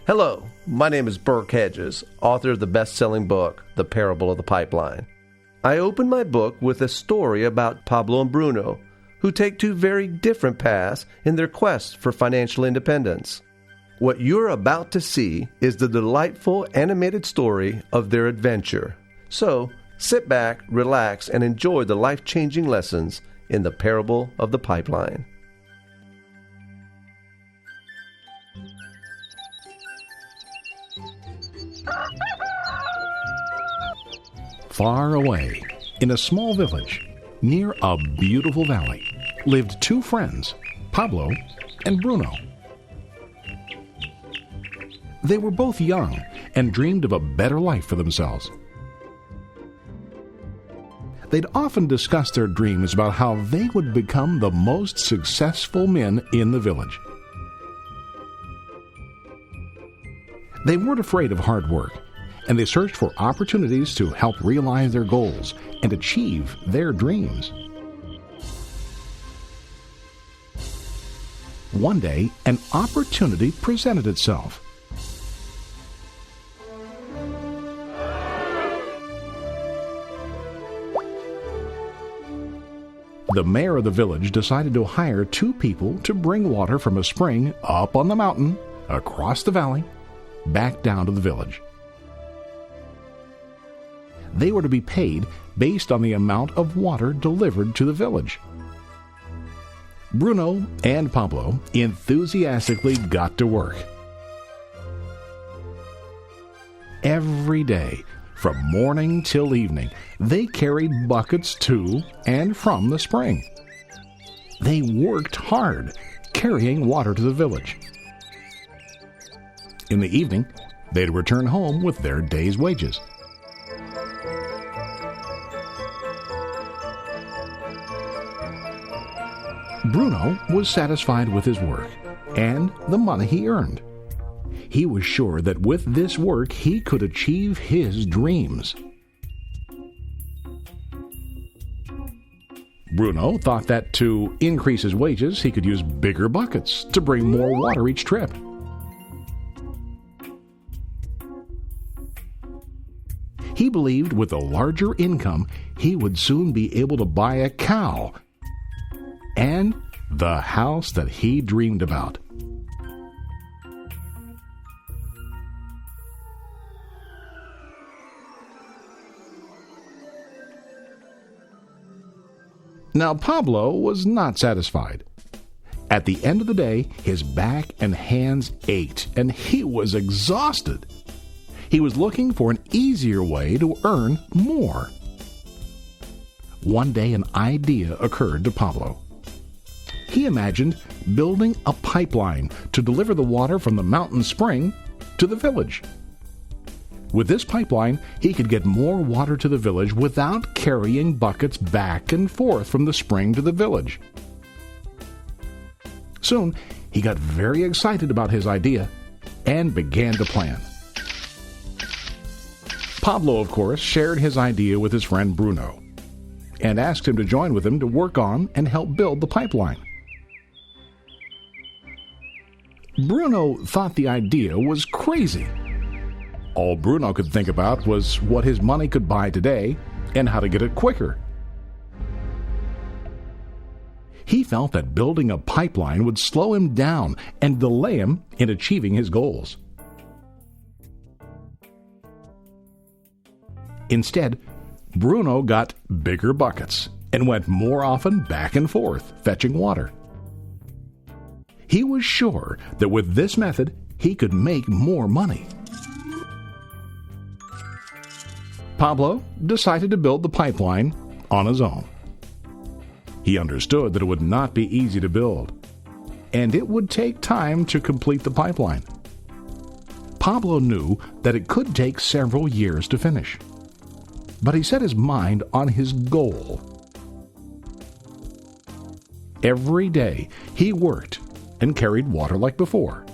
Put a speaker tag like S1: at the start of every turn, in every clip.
S1: Hello, my name is Burke Hedges, author of the best-selling book, The Parable of the Pipeline. I open my book with a story about Pablo and Bruno, who take two very different paths in their quest for financial independence. What you're about to see is the delightful animated story of their adventure. So, sit back, relax, and enjoy the life-changing lessons in The Parable of the Pipeline.
S2: Far away, in a small village, near a beautiful valley, lived two friends, Pablo and Bruno. They were both young and dreamed of a better life for themselves. They'd often discuss their dreams about how they would become the most successful men in the village. They weren't afraid of hard work, and they searched for opportunities to help realize their goals and achieve their dreams. One day, an opportunity presented itself. The mayor of the village decided to hire two people to bring water from a spring up on the mountain, across the valley, back down to the village. They were to be paid based on the amount of water delivered to the village. Bruno and Pablo enthusiastically got to work. Every day, from morning till evening, they carried buckets to and from the spring. They worked hard, carrying water to the village. In the evening, they'd return home with their day's wages. Bruno was satisfied with his work and the money he earned. He was sure that with this work he could achieve his dreams. Bruno thought that to increase his wages, he could use bigger buckets to bring more water each trip. He believed with a larger income, he would soon be able to buy a cow and the house that he dreamed about. Now, Pablo was not satisfied. At the end of the day, his back and hands ached, and he was exhausted. He was looking for an easier way to earn more. One day, an idea occurred to Pablo. He imagined building a pipeline to deliver the water from the mountain spring to the village. With this pipeline, he could get more water to the village without carrying buckets back and forth from the spring to the village. Soon, he got very excited about his idea and began to plan. Pablo, of course, shared his idea with his friend Bruno and asked him to join with him to work on and help build the pipeline. Bruno thought the idea was crazy. All Bruno could think about was what his money could buy today and how to get it quicker. He felt that building a pipeline would slow him down and delay him in achieving his goals. Instead, Bruno got bigger buckets and went more often back and forth, fetching water. He was sure that with this method, he could make more money. Pablo decided to build the pipeline on his own. He understood that it would not be easy to build, and it would take time to complete the pipeline. Pablo knew that it could take several years to finish, but he set his mind on his goal. Every day he worked and carried water like before.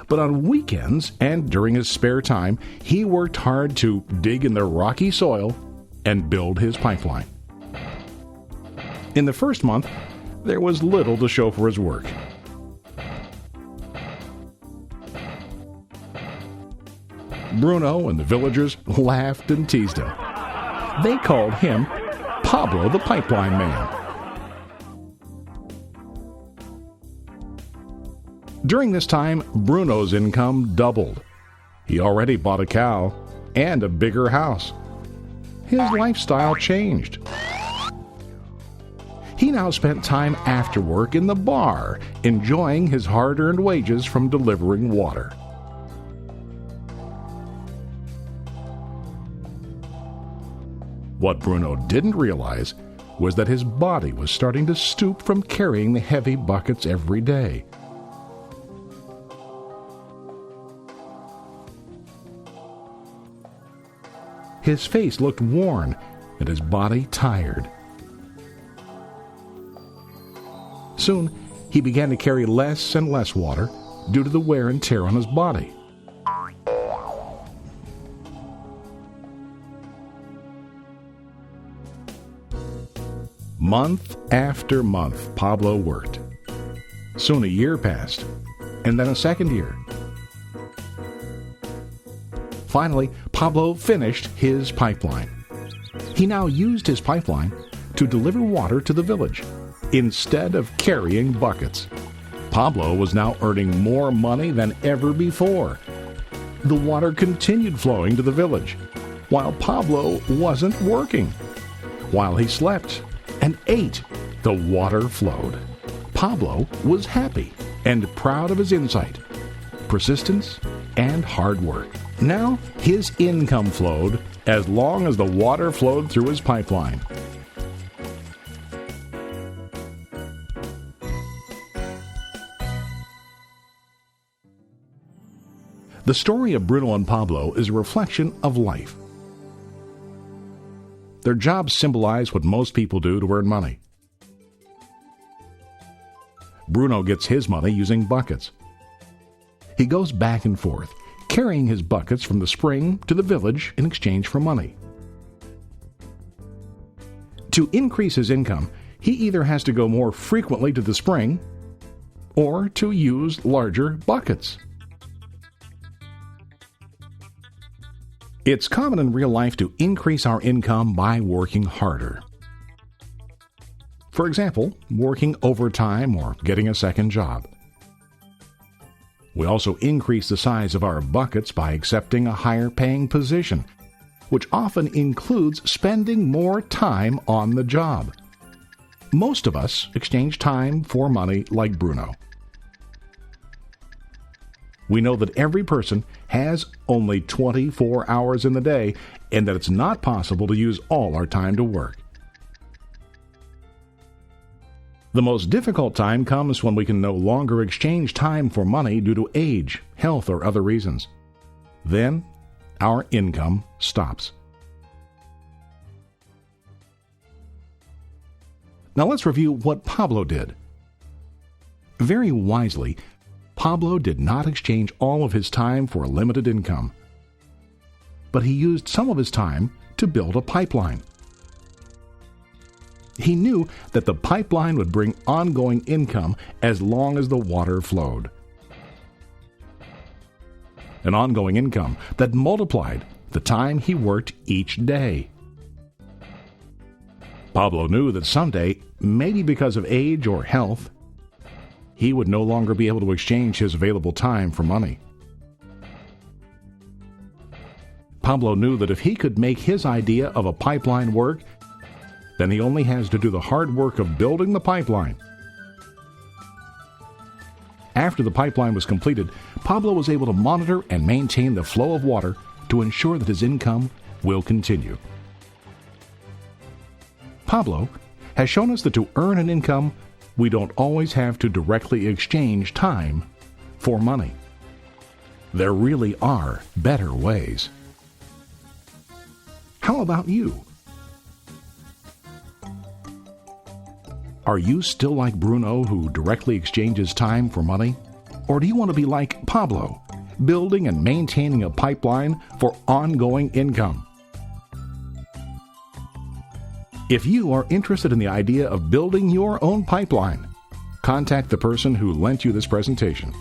S2: But on weekends and during his spare time, he worked hard to dig in the rocky soil and build his pipeline. In the first month, there was little to show for his work. Bruno and the villagers laughed and teased him. They called him Pablo the Pipeline Man. During this time, Bruno's income doubled. He already bought a cow and a bigger house. His lifestyle changed. He now spent time after work in the bar, enjoying his hard-earned wages from delivering water. What Bruno didn't realize was that his body was starting to stoop from carrying the heavy buckets every day. His face looked worn and his body tired. Soon, he began to carry less and less water due to the wear and tear on his body. Month after month, Pablo worked. Soon a year passed, and then a second year. Finally, Pablo finished his pipeline. He now used his pipeline to deliver water to the village instead of carrying buckets. Pablo was now earning more money than ever before. The water continued flowing to the village, while Pablo wasn't working. While he slept and ate, the water flowed. Pablo was happy and proud of his insight, persistence, and hard work. Now his income flowed as long as the water flowed through his pipeline. The story of Bruno and Pablo is a reflection of life. Their jobs symbolize what most people do to earn money. Bruno gets his money using buckets. He goes back and forth, carrying his buckets from the spring to the village in exchange for money. To increase his income, he either has to go more frequently to the spring or to use larger buckets. It's common in real life to increase our income by working harder. For example, working overtime or getting a second job. We also increase the size of our buckets by accepting a higher paying position, which often includes spending more time on the job. Most of us exchange time for money like Bruno. We know that every person has only 24 hours in the day and that it's not possible to use all our time to work. The most difficult time comes when we can no longer exchange time for money due to age, health, or other reasons. Then, our income stops. Now let's review what Pablo did. Very wisely, Pablo did not exchange all of his time for a limited income, but he used some of his time to build a pipeline. He knew that the pipeline would bring ongoing income as long as the water flowed. An ongoing income that multiplied the time he worked each day. Pablo knew that someday, maybe because of age or health, he would no longer be able to exchange his available time for money. Pablo knew that if he could make his idea of a pipeline work, then he only has to do the hard work of building the pipeline. After the pipeline was completed, Pablo was able to monitor and maintain the flow of water to ensure that his income will continue. Pablo has shown us that to earn an income, we don't always have to directly exchange time for money. There really are better ways. How about you? Are you still like Bruno, who directly exchanges time for money? Or do you want to be like Pablo, building and maintaining a pipeline for ongoing income? If you are interested in the idea of building your own pipeline, contact the person who lent you this presentation.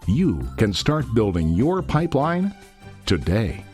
S2: You can start building your pipeline today.